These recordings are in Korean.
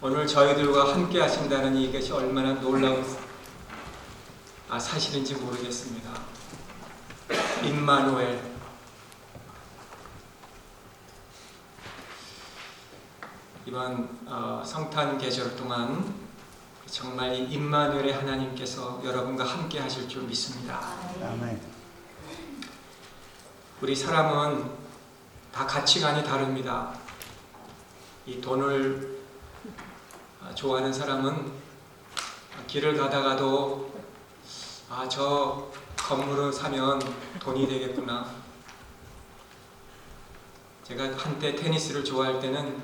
오늘 저희들과 함께 하신다는 이것이 얼마나 놀라운 사실인지 모르겠습니다. 임마누엘, 이번 성탄 계절 동안 정말 이 임마누엘의 하나님께서 여러분과 함께 하실 줄 믿습니다. 아멘. 우리 사람은 다 가치관이 다릅니다. 이 돈을 좋아하는 사람은 길을 가다가도 저 건물을 사면 돈이 되겠구나. 제가 한때 테니스를 좋아할 때는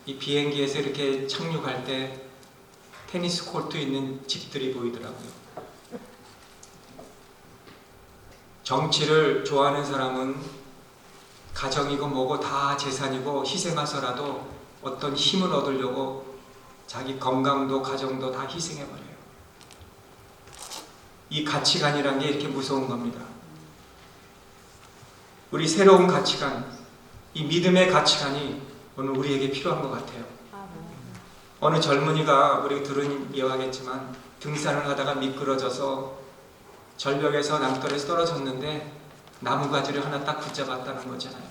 이 비행기에서 이렇게 착륙할 때 테니스 코트 있는 집들이 보이더라고요. 정치를 좋아하는 사람은 가정이고 뭐고 다 재산이고 희생해서라도 어떤 힘을 얻으려고 자기 건강도 가정도 다 희생해버려요. 이 가치관이란 게 이렇게 무서운 겁니다. 우리 새로운 가치관, 이 믿음의 가치관이 오늘 우리에게 필요한 것 같아요. 어느 젊은이가, 우리 들은 이야기겠지만 등산을 하다가 미끄러져서 절벽에서 남떨에서 떨어졌는데 나무가지를 하나 딱 붙잡았다는 거잖아요.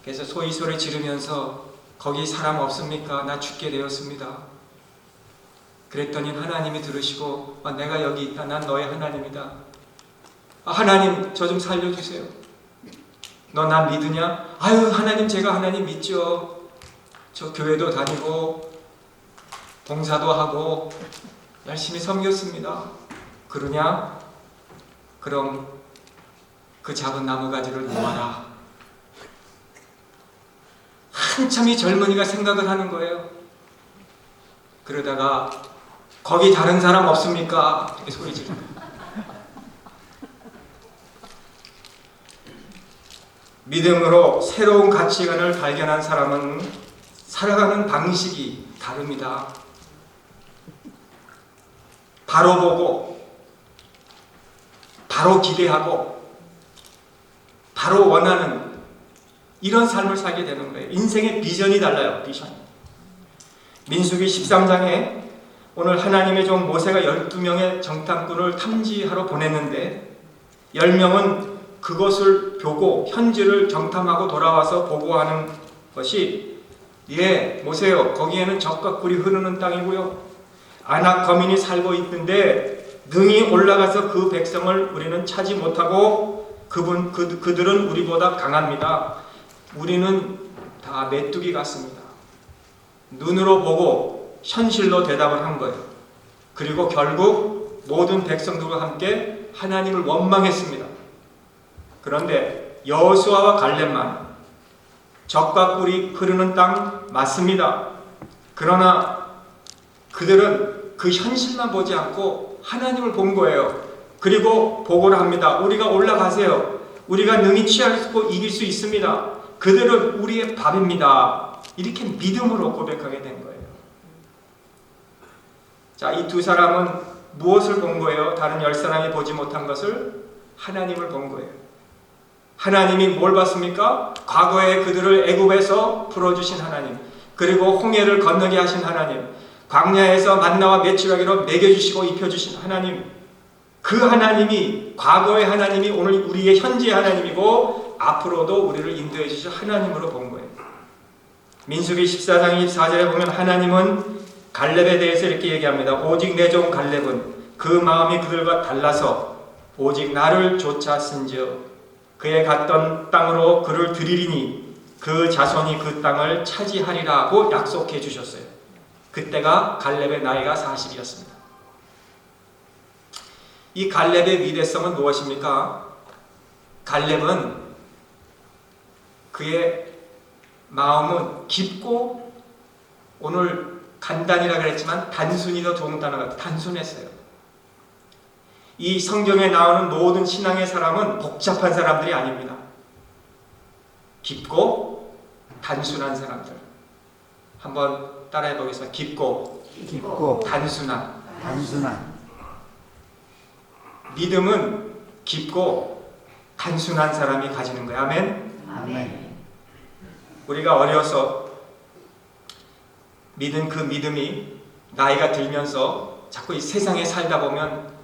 그래서 소리 지르면서 거기 사람 없습니까? 나 죽게 되었습니다. 그랬더니 하나님이 들으시고 내가 여기 있다. 난 너의 하나님이다. 하나님 저 좀 살려주세요. 너 나 믿으냐? 아유 하나님, 제가 하나님 믿죠. 저 교회도 다니고 봉사도 하고 열심히 섬겼습니다. 그러냐? 그럼 그 작은 나무가지를 놓아라. 한참 이 젊은이가 생각을 하는 거예요. 그러다가 거기 다른 사람 없습니까? 이렇게 소리 지르는 거예요. 믿음으로 새로운 가치관을 발견한 사람은 살아가는 방식이 다릅니다. 바로 보고, 바로 기대하고, 바로 원하는 이런 삶을 살게 되는 거예요. 인생의 비전이 달라요. 비전. 민수기 13장에 오늘 하나님의 종 모세가 12명의 정탐꾼을 탐지하러 보냈는데 10명은 그것을 보고 현지를 정탐하고 돌아와서 보고하는 것이, 모세요, 거기에는 적과 꿀이 흐르는 땅이고요, 아낙 거민이 살고 있는데 능히 올라가서 그 백성을 우리는 차지 못하고 그들은 우리보다 강합니다. 우리는 다 메뚜기 같습니다. 눈으로 보고 현실로 대답을 한 거예요. 그리고 결국 모든 백성들과 함께 하나님을 원망했습니다. 그런데 여호수아와 갈렙만 적과 꿀이 흐르는 땅 맞습니다. 그러나 그들은 그 현실만 보지 않고 하나님을 본 거예요. 그리고 보고를 합니다. 우리가 올라가세요. 우리가 능히 취하고 이길 수 있습니다. 그들은 우리의 밥입니다. 이렇게 믿음으로 고백하게 된 거예요. 자, 이 두 사람은 무엇을 본 거예요? 다른 10사람이 보지 못한 것을? 하나님을 본 거예요. 하나님이 뭘 봤습니까? 과거에 그들을 애굽에서 풀어주신 하나님, 그리고 홍해를 건너게 하신 하나님, 광야에서 만나와 메추라기로 먹여주시고 입혀주신 하나님, 그 하나님이, 과거의 하나님이 오늘 우리의 현재의 하나님이고 앞으로도 우리를 인도해 주실 하나님으로 본 거예요. 민수기 14장 24절에 보면 하나님은 갈렙에 대해서 이렇게 얘기합니다. 오직 내 종 갈렙은 그 마음이 그들과 달라서 오직 나를 쫓았은즉 그의 갔던 땅으로 그를 드리리니 그 자손이 그 땅을 차지하리라고 약속해 주셨어요. 그때가 갈렙의 나이가 40이었습니다. 이 갈렙의 위대성은 무엇입니까? 갈렙은 그의 마음은 깊고, 오늘 간단이라 그랬지만 단순히 더 좋은 단어가 단순했어요. 이 성경에 나오는 모든 신앙의 사람은 복잡한 사람들이 아닙니다. 깊고 단순한 사람들. 한번 따라해 보겠습니다. 깊고 단순한. 믿음은 깊고 단순한 사람이 가지는 거예요. 아멘. 아멘. 우리가 어려서 믿은 그 믿음이 나이가 들면서 자꾸 이 세상에 살다 보면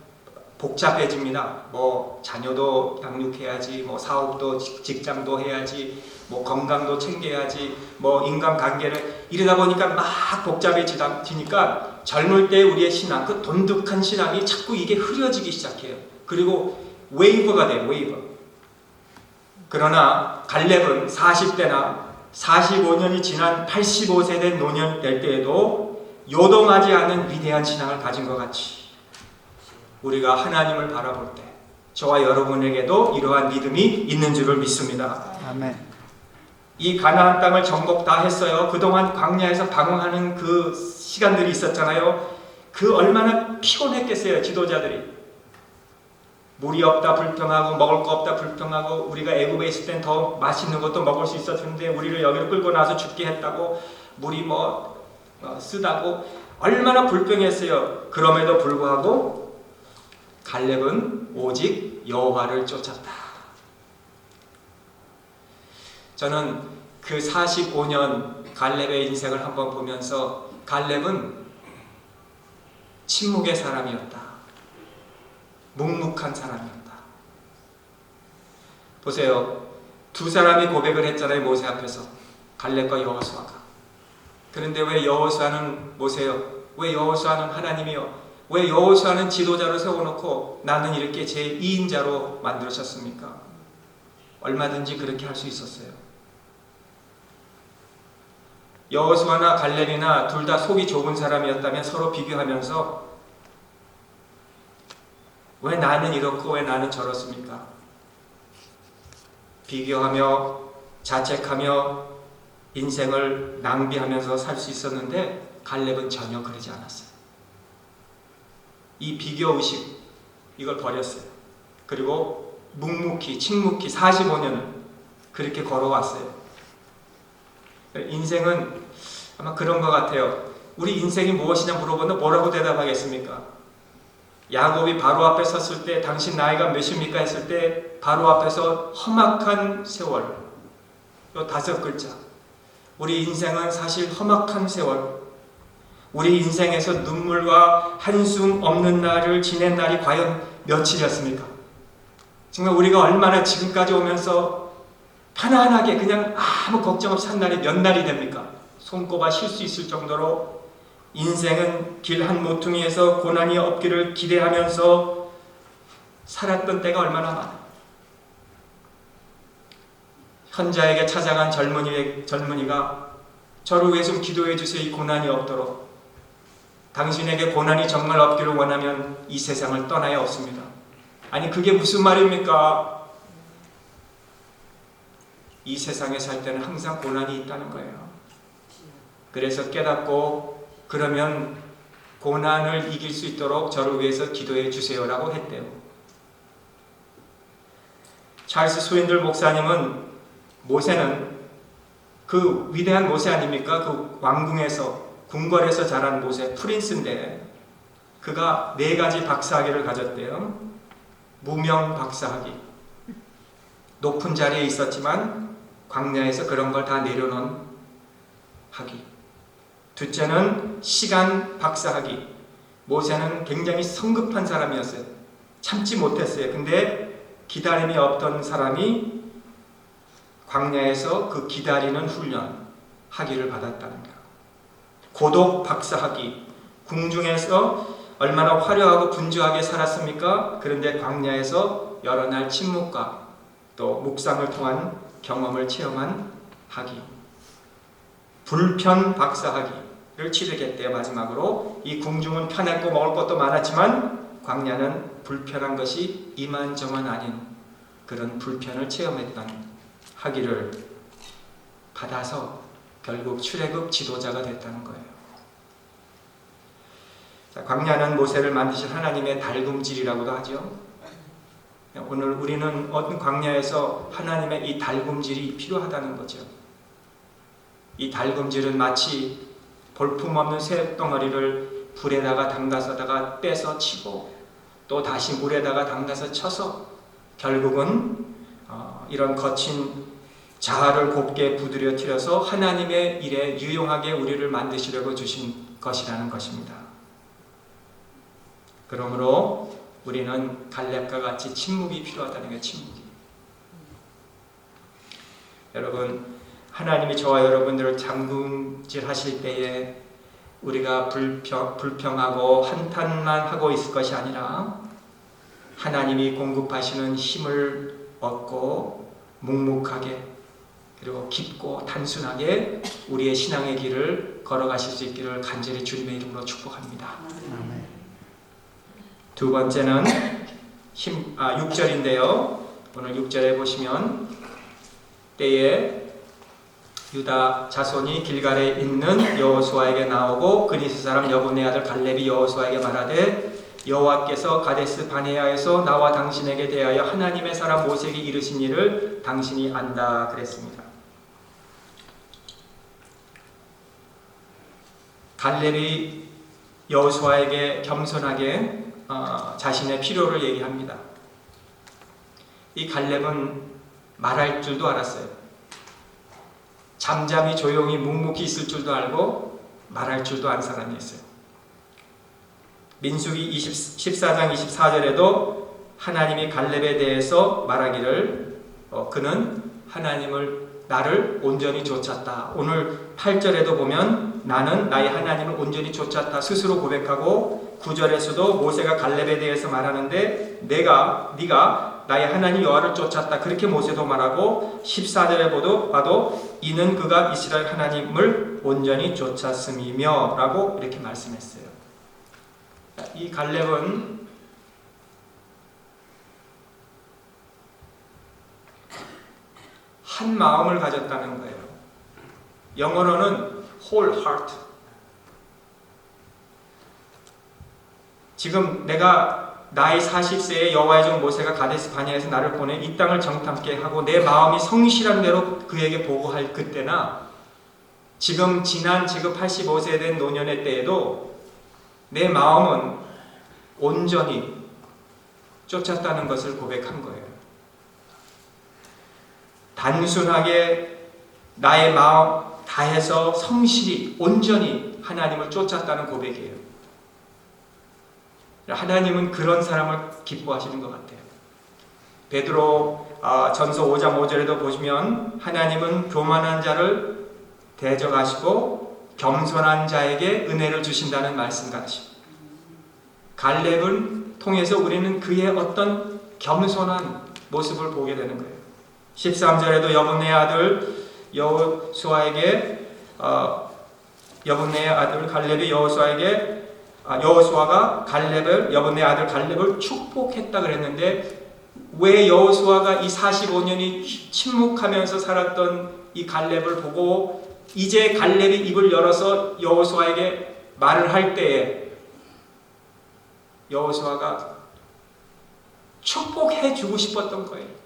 복잡해집니다. 뭐 자녀도 양육해야지, 뭐 사업도 직장도 해야지, 뭐 건강도 챙겨야지, 뭐 인간관계를 이러다 보니까 막 복잡해지니까 젊을 때 우리의 신앙, 그 돈독한 신앙이 자꾸 이게 흐려지기 시작해요. 그리고 웨이브가 돼요. 웨이브. 그러나 갈렙은 40대나 45년이 지난 85세 된 노년 될 때에도 요동하지 않은 위대한 신앙을 가진 것 같이 우리가 하나님을 바라볼 때 저와 여러분에게도 이러한 믿음이 있는 줄을 믿습니다. 아멘. 이 가나안 땅을 정복 다 했어요. 그동안 광야에서 방황하는 그 시간들이 있었잖아요. 그 얼마나 피곤했겠어요. 지도자들이. 물이 없다 불평하고 먹을 거 없다 불평하고 우리가 애굽에 있을 땐 더 맛있는 것도 먹을 수 있었는데 우리를 여기로 끌고 나서 죽게 했다고, 물이 쓰다고 얼마나 불평했어요. 그럼에도 불구하고 갈렙은 오직 여호와를 쫓았다. 저는 그 45년 갈렙의 인생을 한번 보면서 갈렙은 침묵의 사람이었다. 묵묵한 사람이었다. 보세요. 두 사람이 고백을 했잖아요. 모세 앞에서. 갈렙과 여호수아가. 그런데 왜 여호수아는 모세요? 왜 여호수아는 하나님이요? 왜 여호수아는 지도자로 세워놓고 나는 이렇게 제2인자로 만들으셨습니까? 얼마든지 그렇게 할 수 있었어요. 여호수아나 갈렙이나 둘 다 속이 좁은 사람이었다면 서로 비교하면서 왜 나는 이렇고 왜 나는 저렇습니까? 비교하며 자책하며 인생을 낭비하면서 살 수 있었는데 갈렙은 전혀 그러지 않았어요. 이 비교의식 이걸 버렸어요. 그리고 묵묵히 침묵히 45년을 그렇게 걸어왔어요. 인생은 아마 그런 것 같아요. 우리 인생이 무엇이냐 물어보면 뭐라고 대답하겠습니까? 야곱이 바로 앞에 섰을 때 당신 나이가 몇입니까 했을 때 바로 앞에서 험악한 세월, 요 5글자. 우리 인생은 사실 험악한 세월, 우리 인생에서 눈물과 한숨 없는 날을 지낸 날이 과연 며칠이었습니까? 정말 우리가 얼마나 지금까지 오면서 편안하게 그냥 아무 걱정 없이 산 날이 몇 날이 됩니까? 손꼽아 쉴 수 있을 정도로 인생은 길 한 모퉁이에서 고난이 없기를 기대하면서 살았던 때가 얼마나 많아요. 현자에게 찾아간 젊은이가 저를 위해 좀 기도해 주세요. 이 고난이 없도록. 당신에게 고난이 정말 없기를 원하면 이 세상을 떠나야 없습니다. 아니 그게 무슨 말입니까? 이 세상에 살 때는 항상 고난이 있다는 거예요. 그래서 깨닫고 그러면 고난을 이길 수 있도록 저를 위해서 기도해 주세요라고 했대요. 찰스 스윈들 목사님은 모세는 그 위대한 모세 아닙니까? 그 왕궁에서 궁궐에서 자란 모세 프린스인데 그가 4가지 박사학위를 가졌대요. 무명 박사학위. 높은 자리에 있었지만 광야에서 그런 걸 다 내려놓은 학위. 둘째는 시간 박사학위. 모세는 굉장히 성급한 사람이었어요. 참지 못했어요. 근데 기다림이 없던 사람이 광야에서 그 기다리는 훈련 학위를 받았다는 거. 고독 박사학위. 궁중에서 얼마나 화려하고 분주하게 살았습니까? 그런데 광야에서 여러 날 침묵과 또 묵상을 통한 경험을 체험한 학위. 불편 박사학위를 치르겠대요. 마지막으로 이 궁중은 편했고 먹을 것도 많았지만 광야는 불편한 것이 이만저만 아닌 그런 불편을 체험했던 학위를 받아서 결국 출애굽 지도자가 됐다는 거예요. 자, 광야는 모세를 만드신 하나님의 달굼질이라고도 하죠. 오늘 우리는 어떤 광야에서 하나님의 이 달굼질이 필요하다는 거죠. 이 달굼질은 마치 볼품없는 쇠덩어리를 불에다가 담가서다가 빼서 치고 또 다시 물에다가 담가서 쳐서 결국은 이런 거친 자아를 곱게 부드러뜨려서 하나님의 일에 유용하게 우리를 만드시려고 주신 것이라는 것입니다. 그러므로 우리는 갈렙과 같이 침묵이 필요하다는 게 침묵이. 여러분, 하나님이 저와 여러분들을 잠금질하실 때에 우리가 불평하고 한탄만 하고 있을 것이 아니라 하나님이 공급하시는 힘을 얻고 묵묵하게 그리고 깊고 단순하게 우리의 신앙의 길을 걸어가실 수 있기를 간절히 주님의 이름으로 축복합니다. 두 번째는 6절인데요. 오늘 6절에 보시면 때에 유다 자손이 길갈에 있는 여호수아에게 나오고 그니스 사람 여분의 아들 갈렙이 여호수아에게 말하되 여호와께서 가데스 바네아에서 나와 당신에게 대하여 하나님의 사람 모세에게 이르신 일을 당신이 안다 그랬습니다. 갈렙이 여호수아에게 겸손하게 자신의 필요를 얘기합니다. 이 갈렙은 말할 줄도 알았어요. 잠잠히 조용히 묵묵히 있을 줄도 알고 말할 줄도 아는 사람이었어요. 민수기 14장 24절에도 하나님이 갈렙에 대해서 말하기를 그는 하나님을 나를 온전히 쫓았다. 오늘 8절에도 보면 나는 나의 하나님을 온전히 쫓았다 스스로 고백하고 9절에서도 모세가 갈렙에 대해서 말하는데 네가 나의 하나님 여호와를 쫓았다 그렇게 모세도 말하고 14절에 봐도 이는 그가 이스라엘 하나님을 온전히 쫓았음이며 라고 이렇게 말씀했어요. 이 갈렙은 한 마음을 가졌다는 거예요. 영어로는 whole heart. 지금 내가 나이 40세에 여호와의 종 모세가 가데스 바네아에서 나를 보내 이 땅을 정탐케 하고 내 마음이 성실한 대로 그에게 보고할 그때나 지금 85세에 된 노년의 때에도 내 마음은 온전히 쫓았다는 것을 고백한 거예요. 단순하게 나의 마음 다해서 성실히 온전히 하나님을 쫓았다는 고백이에요. 하나님은 그런 사람을 기뻐하시는 것 같아요. 베드로 전서 5장 5절에도 보시면 하나님은 교만한 자를 대적하시고 겸손한 자에게 은혜를 주신다는 말씀같이 갈렙을 통해서 우리는 그의 어떤 겸손한 모습을 보게 되는 거예요. 13절에도 여분의 아들 여호수아에게 여분의 아들 갈렙이 여호수아가 갈렙을 여분의 아들 갈렙을 축복했다 그랬는데 왜 여호수아가 이 45년이 침묵하면서 살았던 이 갈렙을 보고 이제 갈렙이 입을 열어서 여호수아에게 말을 할 때에 여호수아가 축복해 주고 싶었던 거예요.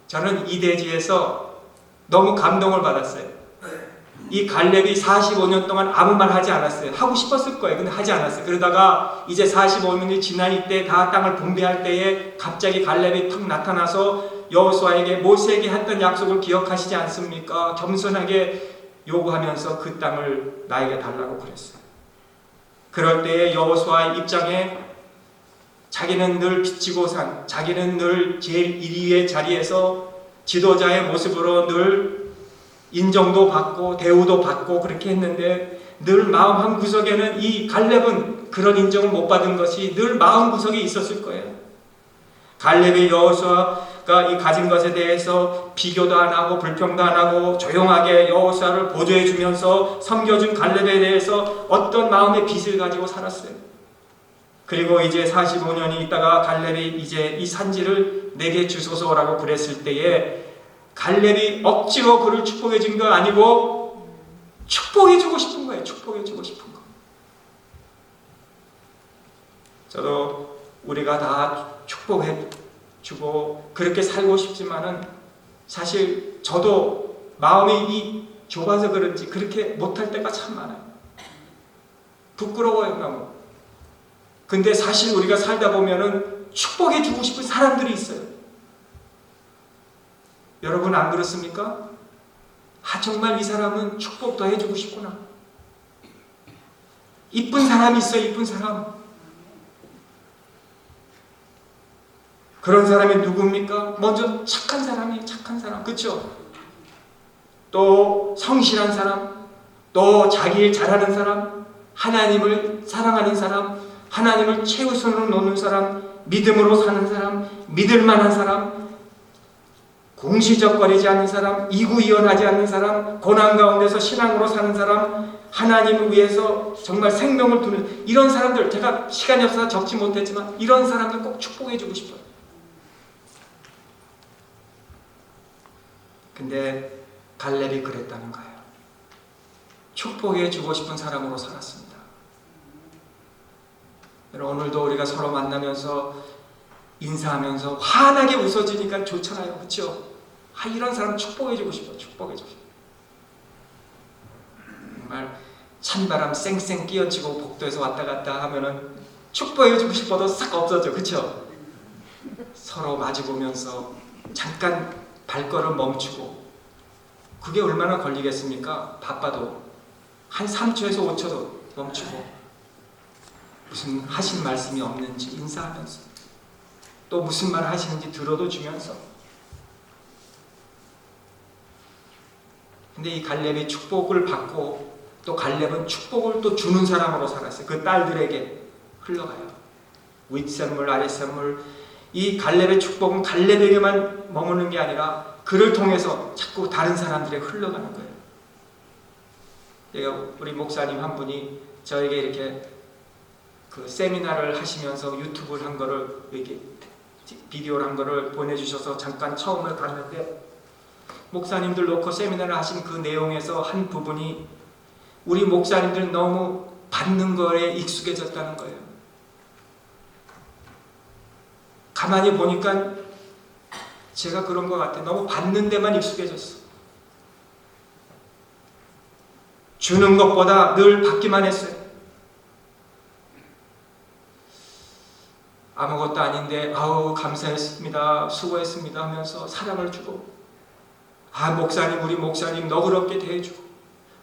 저는 이 대지에서 너무 감동을 받았어요. 이 갈렙이 45년 동안 아무 말 하지 않았어요. 하고 싶었을 거예요. 근데 하지 않았어요. 그러다가 이제 45년이 지난 이때 다 땅을 분배할 때에 갑자기 갈렙이 탁 나타나서 여호수아에게 모세에게 했던 약속을 기억하시지 않습니까? 겸손하게 요구하면서 그 땅을 나에게 달라고 그랬어요. 그럴 때에 여호수아의 입장에 자기는 늘 빚지고 자기는 늘 제일 1위의 자리에서 지도자의 모습으로 늘 인정도 받고 대우도 받고 그렇게 했는데 늘 마음 한 구석에는 이 갈렙은 그런 인정을 못 받은 것이 늘 마음 구석에 있었을 거예요. 갈렙의 여호수아가 이 가진 것에 대해서 비교도 안 하고 불평도 안 하고 조용하게 여호수아를 보조해 주면서 섬겨준 갈렙에 대해서 어떤 마음의 빚을 가지고 살았어요. 그리고 이제 45년이 있다가 갈렙이 이제 이 산지를 내게 주소서라고 그랬을 때에 갈렙이 억지로 그를 축복해 준 거 아니고 축복해 주고 싶은 거예요. 축복해 주고 싶은 거. 저도 우리가 다 축복해 주고 그렇게 살고 싶지만은 사실 저도 마음이 좁아서 그런지 그렇게 못할 때가 참 많아요. 부끄러워요 너무. 근데 사실 우리가 살다 보면은 축복해 주고 싶은 사람들이 있어요. 여러분 안 그렇습니까? 정말 이 사람은 축복도 해주고 싶구나. 이쁜 사람이 있어, 이쁜 사람. 그런 사람이 누굽니까? 먼저 착한 사람이, 착한 사람. 그렇죠? 또 성실한 사람, 또 자기 일 잘하는 사람, 하나님을 사랑하는 사람, 하나님을 최우선으로 놓는 사람, 믿음으로 사는 사람, 믿을 만한 사람, 공시적거리지 않는 사람, 이구이연하지 않는 사람, 고난 가운데서 신앙으로 사는 사람, 하나님을 위해서 정말 생명을 두는 이런 사람들, 제가 시간이 없어서 적지 못했지만 이런 사람들 꼭 축복해 주고 싶어요. 근데 갈렙이 그랬다는 거예요. 축복해 주고 싶은 사람으로 살았습니다. 오늘도 우리가 서로 만나면서 인사하면서 환하게 웃어주니까 좋잖아요. 그렇죠? 이런 사람 축복해주고 싶어요. 축복해주고 싶어요. 정말 찬바람 쌩쌩 끼얹히고 복도에서 왔다 갔다 하면은 축복해주고 싶어도 싹 없어져. 그렇죠? 서로 마주보면서 잠깐 발걸음 멈추고, 그게 얼마나 걸리겠습니까? 바빠도 한 3초에서 5초도 멈추고 무슨 하신 말씀이 없는지 인사하면서, 또 무슨 말 하시는지 들어도 주면서. 근데 이 갈렙이 축복을 받고, 또 갈렙은 축복을 또 주는 사람으로 살았어요. 그 딸들에게 흘러가요. 윗선물, 아랫선물. 이 갈렙의 축복은 갈렙에게만 머무는 게 아니라 그를 통해서 자꾸 다른 사람들에게 흘러가는 거예요. 우리 목사님 한 분이 저에게 이렇게 그 세미나를 하시면서 유튜브를 한 거를, 이렇게 비디오를 한 거를 보내주셔서 잠깐 처음을 봤는데, 목사님들 놓고 세미나를 하신 그 내용에서 한 부분이 우리 목사님들 너무 받는 거에 익숙해졌다는 거예요. 가만히 보니까 제가 그런 것 같아요. 너무 받는 데만 익숙해졌어. 주는 것보다 늘 받기만 했어요. 아무것도 아닌데 아우 감사했습니다, 수고했습니다 하면서 사랑을 주고, 목사님, 우리 목사님 너그럽게 대해주고,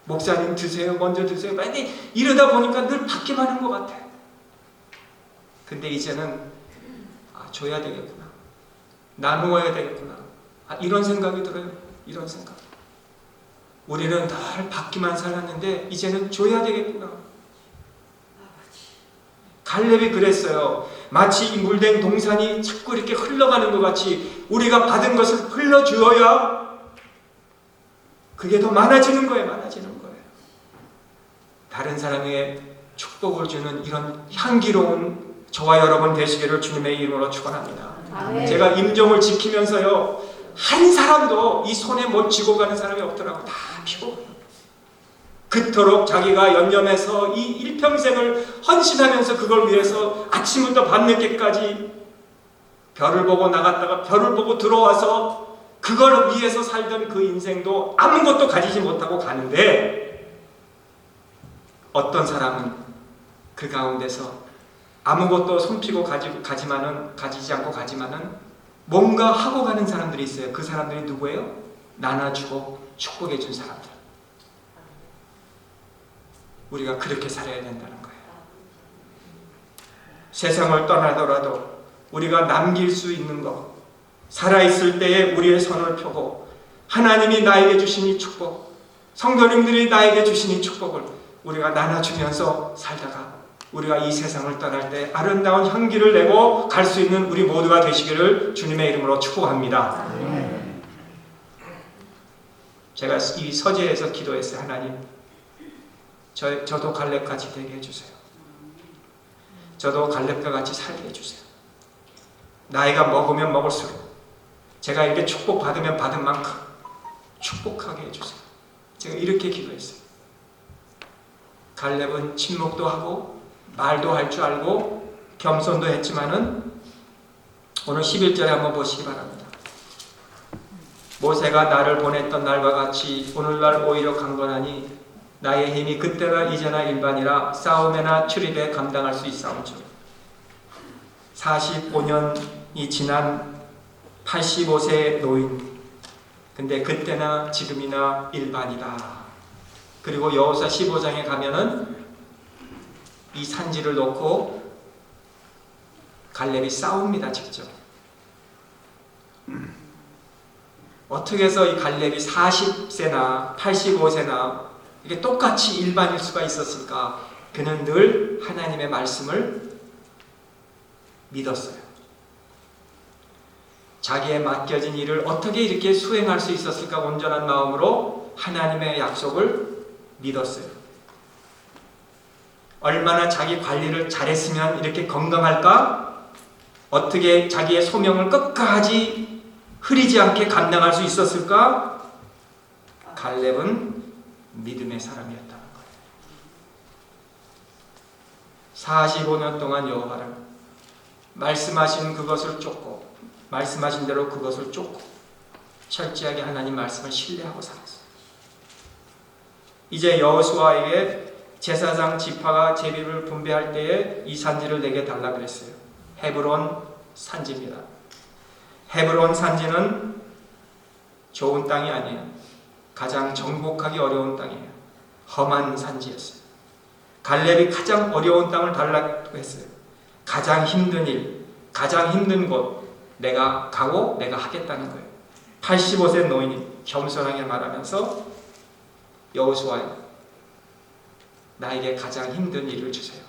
목사님 드세요, 먼저 드세요. 근데 이러다 보니까 늘 받기만 한 것 같아. 근데 이제는 줘야 되겠구나, 나누어야 되겠구나, 이런 생각이 들어요. 이런 생각. 우리는 늘 받기만 살았는데 이제는 줘야 되겠구나. 갈렙이 그랬어요. 마치 이 물된 동산이 자꾸 이렇게 흘러가는 것 같이 우리가 받은 것을 흘러주어야 그게 더 많아지는 거예요. 많아지는 거예요. 다른 사람에게 축복을 주는 이런 향기로운 저와 여러분 되시기를 주님의 이름으로 축원합니다. 제가 임종을 지키면서요, 한 사람도 이 손에 못 쥐고 가는 사람이 없더라고요. 다 피고 그토록 자기가 연념해서 이 일평생을 헌신하면서 그걸 위해서 아침부터 밤늦게까지 별을 보고 나갔다가 별을 보고 들어와서 그걸 위해서 살던 그 인생도 아무것도 가지지 못하고 가는데, 어떤 사람은 그 가운데서 아무것도 손피고 가지지 않고 가지만은 뭔가 하고 가는 사람들이 있어요. 그 사람들이 누구예요? 나눠주고 축복해 준 사람들. 우리가 그렇게 살아야 된다는 거예요. 세상을 떠나더라도 우리가 남길 수 있는 것, 살아있을 때에 우리의 손을 펴고 하나님이 나에게 주신 이 축복, 성도님들이 나에게 주신 이 축복을 우리가 나눠주면서 살다가 우리가 이 세상을 떠날 때 아름다운 향기를 내고 갈 수 있는 우리 모두가 되시기를 주님의 이름으로 축복합니다. 제가 이 서재에서 기도했어요. 하나님, 저도 갈렙같이 되게 해주세요. 저도 갈렙과 같이 살게 해주세요. 나이가 먹으면 먹을수록 제가 이렇게 축복받으면 받은 만큼 축복하게 해주세요. 제가 이렇게 기도했어요. 갈렙은 침묵도 하고 말도 할 줄 알고 겸손도 했지만은, 오늘 11절에 한번 보시기 바랍니다. 모세가 나를 보냈던 날과 같이 오늘날 오히려 강건하니 나의 힘이 그때나 이제나 일반이라 싸움에나 출입에 감당할 수 있사오죠. 45년이 지난 85세의 노인, 근데 그때나 지금이나 일반이다. 그리고 여호수아 15장에 가면은 이 산지를 놓고 갈렙이 싸웁니다. 직접. 어떻게 해서 이 갈렙이 40세나 85세나 이게 똑같이 일반일 수가 있었을까? 그는 늘 하나님의 말씀을 믿었어요. 자기의 맡겨진 일을 어떻게 이렇게 수행할 수 있었을까? 온전한 마음으로 하나님의 약속을 믿었어요. 얼마나 자기 관리를 잘했으면 이렇게 건강할까? 어떻게 자기의 소명을 끝까지 흐리지 않게 감당할 수 있었을까? 갈렙은 믿음의 사람이었다는 거예요. 45년 동안 여호와를 말씀하신 그것을 쫓고 말씀하신 대로 그것을 쫓고 철저하게 하나님 말씀을 신뢰하고 살았어요. 이제 여호수아에게 제사장 지파가 제비를 분배할 때에 이 산지를 내게 달라 그랬어요. 헤브론 산지입니다. 헤브론 산지는 좋은 땅이 아니에요. 가장 정복하기 어려운 땅이에요. 험한 산지였어요. 갈렙이 가장 어려운 땅을 달라고 했어요. 가장 힘든 일, 가장 힘든 곳 내가 가고 내가 하겠다는 거예요. 85세 노인이 겸손하게 말하면서 여호수아여, 나에게 가장 힘든 일을 주세요.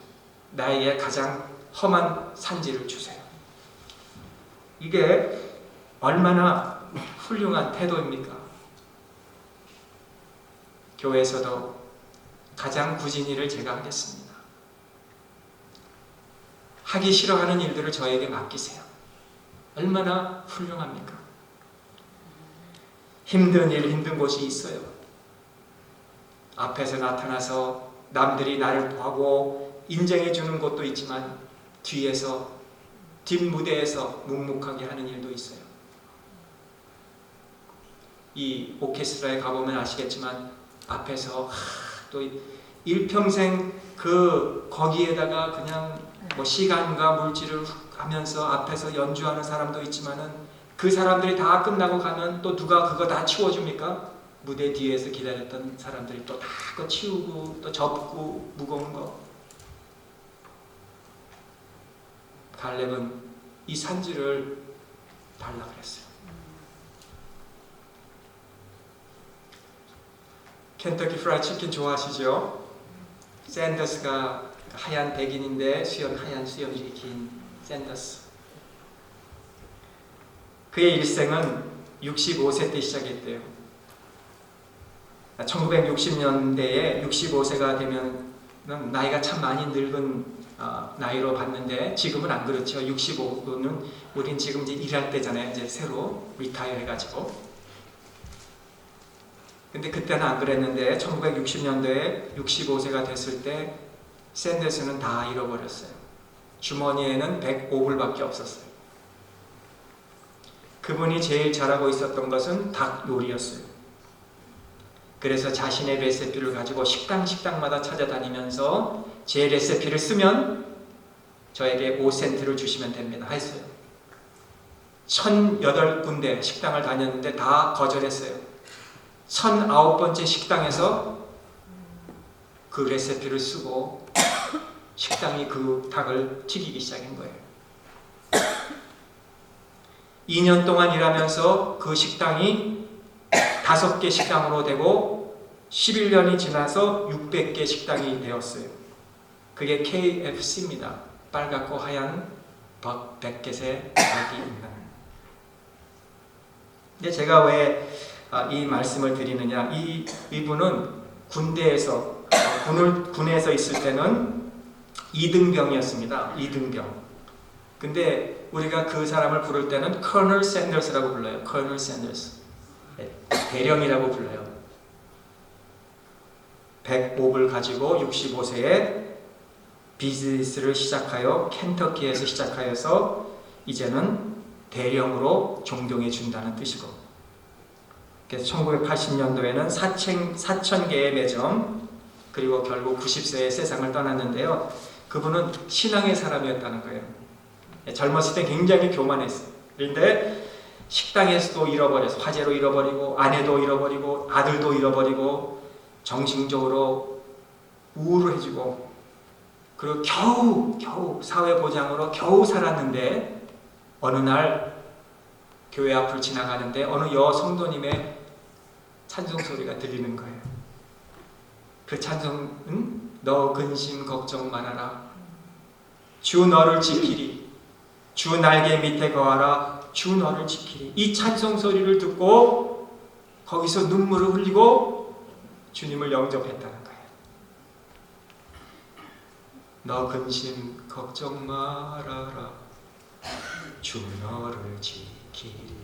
나에게 가장 험한 산지를 주세요. 이게 얼마나 훌륭한 태도입니까? 교회에서도 가장 굳은 일을 제가 하겠습니다. 하기 싫어하는 일들을 저에게 맡기세요. 얼마나 훌륭합니까? 힘든 일, 힘든 곳이 있어요. 앞에서 나타나서 남들이 나를 보고 인정해 주는 것도 있지만 뒤에서, 뒷무대에서 묵묵하게 하는 일도 있어요. 이 오케스트라에 가보면 아시겠지만 앞에서 또 일평생 거기에다가 그냥 뭐 시간과 물질을 하면서 앞에서 연주하는 사람도 있지만은 그 사람들이 다 끝나고 가면 또 누가 그거 다 치워줍니까? 무대 뒤에서 기다렸던 사람들이 또 다 그거 치우고 또 접고 무거운 거. 갈렙은 이 산지를 달라 그랬어요. 켄터키 프라이드 치킨 좋아하시죠? 샌더스가 하얀 백인인데 하얀 수염이 긴 샌더스. 그의 일생은 65세 때 시작했대요. 1960년대에 65세가 되면 나이가 참 많이 늙은 나이로 봤는데 지금은 안 그렇죠. 65는 우린 지금 이제 일할 때잖아요. 이제 새로 리타이어 해가지고. 근데 그때는 안 그랬는데 1960년도에 65세가 됐을 때 샌더스는 다 잃어버렸어요. 주머니에는 105불밖에 없었어요. 그분이 제일 잘하고 있었던 것은 닭 요리였어요. 그래서 자신의 레시피를 가지고 식당마다 찾아다니면서 제 레시피를 쓰면 저에게 5센트를 주시면 됩니다 했어요. 1008군데 식당을 다녔는데 다 거절했어요. 1009번째 식당에서 그 레시피를 쓰고 식당이 그 닭을 튀기기 시작한 거예요. 2년 동안 일하면서 그 식당이 5개 식당으로 되고 11년이 지나서 600개 식당이 되었어요. 그게 KFC입니다. 빨갛고 하얀 100개의 닭이 있는. 근데 제가 왜 이 말씀을 드리느냐, 이분은 군대에서 군에서 있을 때는 2등병이었습니다. 2등병. 근데 우리가 그 사람을 부를 때는 커널 샌더스라고 불러요. 커널 샌더스. 대령이라고 불러요. 105불 가지고 65세에 비즈니스를 시작하여 켄터키에서 시작하여서 이제는 대령으로 존경해 준다는 뜻이고, 그래서 1980년도에는 4,000개의 매점, 그리고 결국 90세에 세상을 떠났는데요. 그분은 신앙의 사람이었다는 거예요. 젊었을 때 굉장히 교만했어요. 그런데 식당에서도 잃어버려서 화재로 잃어버리고 아내도 잃어버리고 아들도 잃어버리고 정신적으로 우울해지고 그리고 겨우 사회보장으로 겨우 살았는데 어느 날 교회 앞을 지나가는데 어느 여성도님의 찬송 소리가 들리는 거예요. 그 찬송은 너 근심 걱정 말아라. 주 너를 지키리. 주 날개 밑에 거하라. 주 너를 지키리. 이 찬송 소리를 듣고 거기서 눈물을 흘리고 주님을 영접했다는 거예요. 너 근심 걱정 말아라. 주 너를 지키리.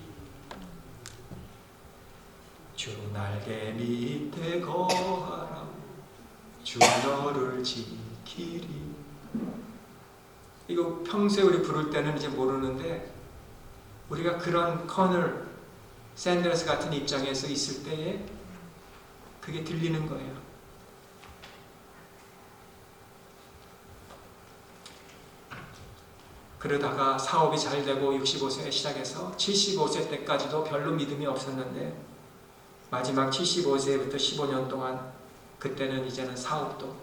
주 날개 밑에 거하라. 주 너를 지키리. 이거 평소에 우리 부를 때는 이제 모르는데 우리가 그런 커널 샌더스 같은 입장에서 있을 때에 그게 들리는 거예요. 그러다가 사업이 잘 되고 65세에 시작해서 75세 때까지도 별로 믿음이 없었는데 마지막 75세부터 15년 동안 그때는 이제는 사업도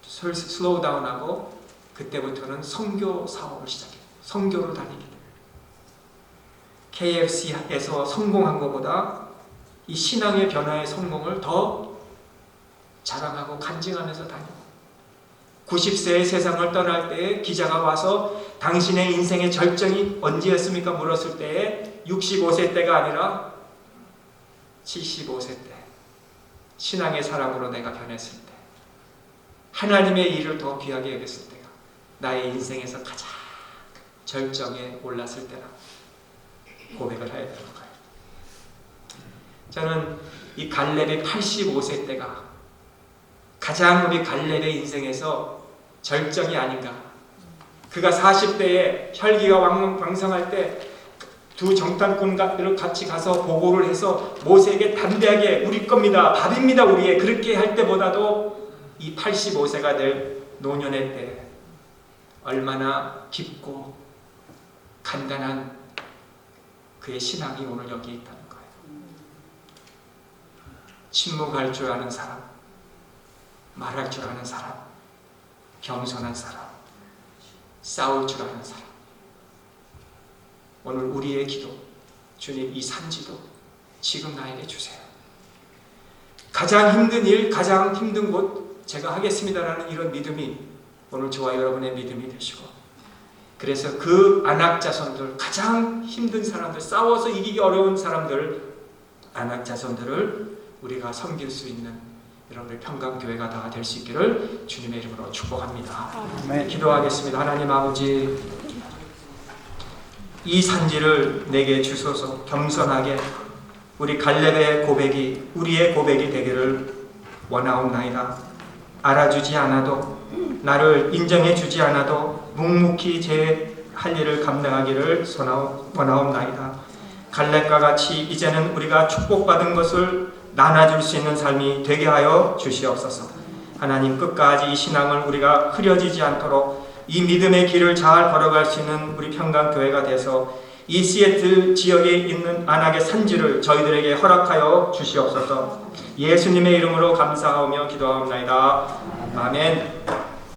슬로우 다운하고 그때부터는 선교 사업을 시작해요. 선교를 다니게 돼요. KFC에서 성공한 것보다 이 신앙의 변화의 성공을 더 자랑하고 간증하면서 다니고 90세의 세상을 떠날 때에 기자가 와서 당신의 인생의 절정이 언제였습니까? 물었을 때에 65세 때가 아니라 75세 때 신앙의 사람으로 내가 변했을 때 하나님의 일을 더 귀하게 여겼을 때가 나의 인생에서 가장 절정에 올랐을 때라 고백을 해야 되는 거예요. 저는 이 갈렙의 85세 때가 가장 우리 갈렙의 인생에서 절정이 아닌가. 그가 40대에 혈기가 왕성할 때 두 정탐꾼들을 같이 가서 보고를 해서 모세에게 담대하게 우리 겁니다. 밥입니다. 우리의 그렇게 할 때보다도 이 85세가 될 노년의 때 얼마나 깊고 간단한 그의 신앙이 오늘 여기 있다는 거예요. 침묵할 줄 아는 사람, 말할 줄 아는 사람, 겸손한 사람, 싸울 줄 아는 사람. 오늘 우리의 기도, 주님 이 산지도 지금 나에게 주세요. 가장 힘든 일, 가장 힘든 곳 제가 하겠습니다라는 이런 믿음이 오늘 저와 여러분의 믿음이 되시고 그래서 그 안악자손들, 가장 힘든 사람들, 싸워서 이기기 어려운 사람들, 안악자손들을 우리가 섬길 수 있는 여러분들 평강교회가 다 될 수 있기를 주님의 이름으로 축복합니다. 네, 기도하겠습니다. 하나님 아버지, 이 산지를 내게 주소서. 겸손하게 우리 갈렙의 고백이 우리의 고백이 되기를 원하옵나이다. 알아주지 않아도 나를 인정해 주지 않아도 묵묵히 제 할 일을 감당하기를 원하옵나이다. 갈렙과 같이 이제는 우리가 축복받은 것을 나눠줄 수 있는 삶이 되게 하여 주시옵소서. 하나님, 끝까지 이 신앙을 우리가 흐려지지 않도록 이 믿음의 길을 잘 걸어갈 수 있는 우리 평강교회가 돼서 이 시애틀 지역에 있는 안악의 산지를 저희들에게 허락하여 주시옵소서. 예수님의 이름으로 감사하며 기도하옵나이다. 아멘.